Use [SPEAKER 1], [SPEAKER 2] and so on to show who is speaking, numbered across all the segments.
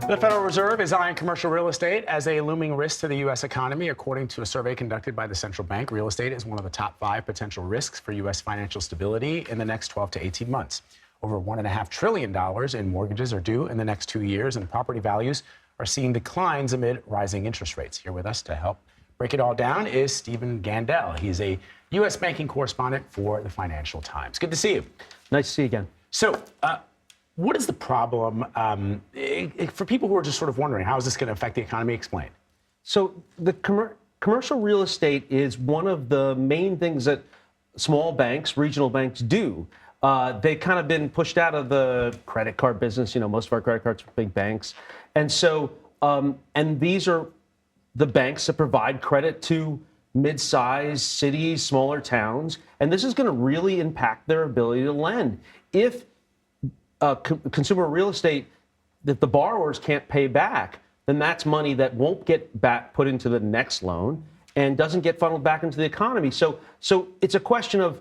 [SPEAKER 1] The Federal Reserve is eyeing commercial real estate as a looming risk to the U.S. economy. According to a survey conducted by the central bank, real estate is one of the top 5 potential risks for U.S. financial stability in the next 12 to 18 months. Over $1.5 trillion in mortgages are due in the next 2 years, and property values are seeing declines amid rising interest rates. Here with us to help break it all down is Stephen Gandel. He's a U.S. banking correspondent for the Financial Times. Good to see you.
[SPEAKER 2] Nice to see you again.
[SPEAKER 1] So, what is the problem for people who are just sort of wondering, how is this going to affect the economy? Explain.
[SPEAKER 2] So the commercial real estate is one of the main things that small banks, regional banks do. They kind of been pushed out of the credit card business. You know, most of our credit cards are big banks. And so, and these are the banks that provide credit to mid-sized cities, smaller towns. And this is going to really impact their ability to lend. If consumer real estate that the borrowers can't pay back, then that's money that won't get back put into the next loan and doesn't get funneled back into the economy. So it's a question of,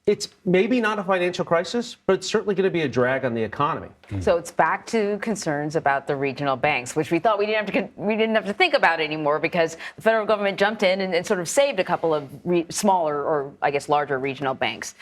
[SPEAKER 2] it's maybe not a financial crisis, but it's certainly going to be a drag on the economy.
[SPEAKER 3] So it's back to concerns about the regional banks, which we thought we didn't have to think about anymore because the federal government jumped in and sort of saved a couple of smaller, or I guess larger, regional banks.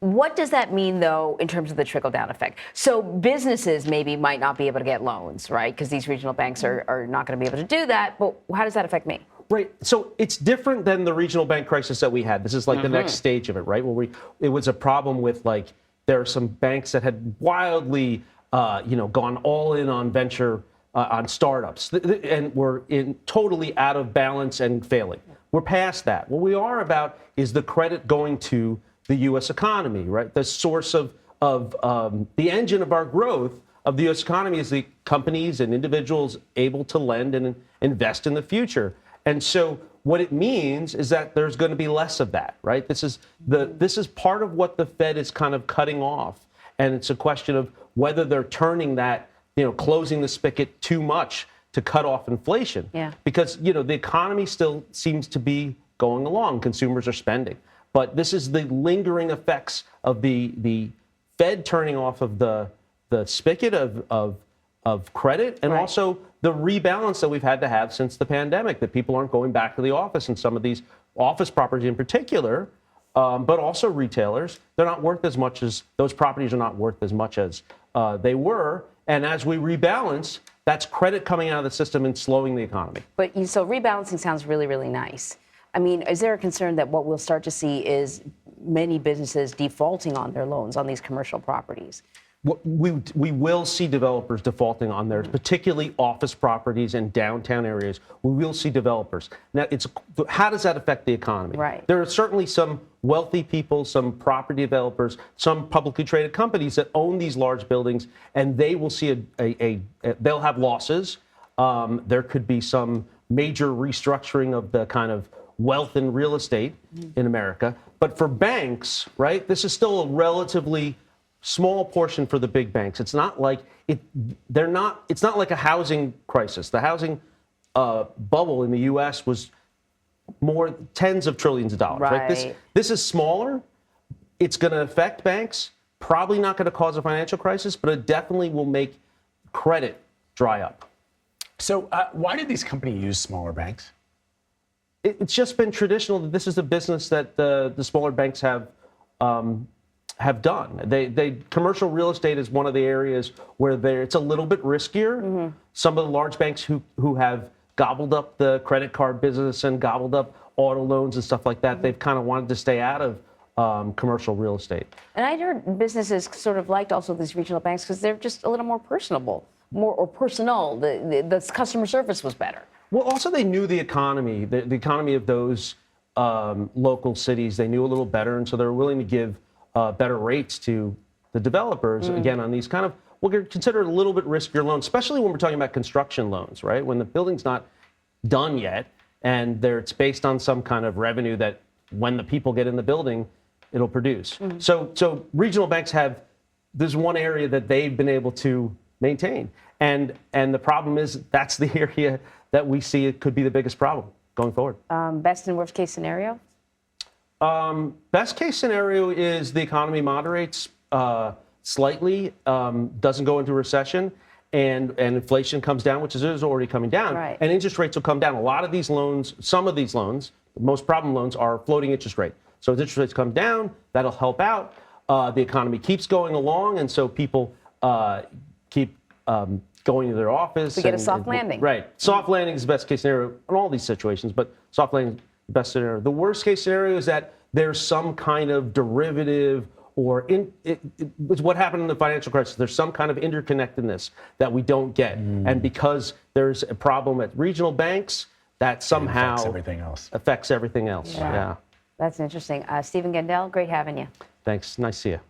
[SPEAKER 3] What does that mean, though, in terms of the trickle-down effect? So businesses maybe might not be able to get loans, right? Because these regional banks are not going to be able to do that. But how does that affect me?
[SPEAKER 2] Right. So it's different than the regional bank crisis that we had. This is like the next stage of it, right? Where it was a problem with, like, there are some banks that had wildly, gone all in on venture, on startups, and were totally out of balance and failing. We're past that. What we are about is the credit going to the U.S. economy, right? The source of the engine of our growth of the U.S. economy is the companies and individuals able to lend and invest in the future. And so what it means is that there's going to be less of that, right? This is part of what the Fed is kind of cutting off. And it's a question of whether they're turning that, closing the spigot too much to cut off inflation.
[SPEAKER 3] Yeah.
[SPEAKER 2] Because, the economy still seems to be going along. Consumers are spending. But this is the lingering effects of the Fed turning off of the spigot of credit, and also the rebalance that we've had to have since the pandemic, that people aren't going back to the office, and some of these office properties in particular, but also retailers, they're not worth as much as, those properties are not worth as much as they were. And as we rebalance, that's credit coming out of the system and slowing the economy.
[SPEAKER 3] But so rebalancing sounds really, really nice. I mean, is there a concern that what we'll start to see is many businesses defaulting on their loans on these commercial properties?
[SPEAKER 2] We will see developers defaulting on theirs, particularly office properties and downtown areas. We will see developers. Now, how does that affect the economy?
[SPEAKER 3] Right.
[SPEAKER 2] There are certainly some wealthy people, some property developers, some publicly traded companies that own these large buildings, and they will see they'll have losses. There could be some major restructuring of the kind of wealth in real estate in America. But for banks, right, this is still a relatively small portion for the big banks. It's not like it's not like a housing crisis. The housing bubble in the U.S. was more tens of trillions of dollars. Right? This is smaller. It's going to affect banks. Probably not going to cause a financial crisis, but it definitely will make credit dry up.
[SPEAKER 1] So why did these companies use smaller banks?
[SPEAKER 2] It's just been traditional that this is a business that the smaller banks have done. Commercial real estate is one of the areas where it's a little bit riskier. Some of the large banks who have gobbled up the credit card business and gobbled up auto loans and stuff like that, they've kind of wanted to stay out of commercial real estate.
[SPEAKER 3] And I heard businesses sort of liked also these regional banks because they're just a little more personable, more personal. The customer service was better.
[SPEAKER 2] Well, also they knew the economy, the economy of those local cities. They knew a little better, and so they were willing to give better rates to the developers, again, on these kind of, we'll consider a little bit riskier loans, especially when we're talking about construction loans, right? When the building's not done yet, and it's based on some kind of revenue that when the people get in the building, it'll produce. So regional banks there's one area that they've been able to maintain. And the problem is that's the area that we see it could be the biggest problem going forward.
[SPEAKER 3] Best and worst case scenario?
[SPEAKER 2] Best case scenario is the economy moderates slightly, doesn't go into recession, and inflation comes down, which is already coming down,
[SPEAKER 3] Right.
[SPEAKER 2] and interest rates will come down. A lot of these loans, some of these loans, the most problem loans are floating interest rate. So as interest rates come down, that'll help out. The economy keeps going along, and so people keep going to their office.
[SPEAKER 3] We get a soft landing.
[SPEAKER 2] Right. Soft landing is the best case scenario in all these situations, but soft landing is the best scenario. The worst case scenario is that there's some kind of derivative or it's what happened in the financial crisis. There's some kind of interconnectedness that we don't get. And because there's a problem at regional banks, that somehow
[SPEAKER 1] affects everything else.
[SPEAKER 2] Yeah.
[SPEAKER 3] That's interesting. Stephen Gandel, great having you.
[SPEAKER 2] Thanks. Nice to see you.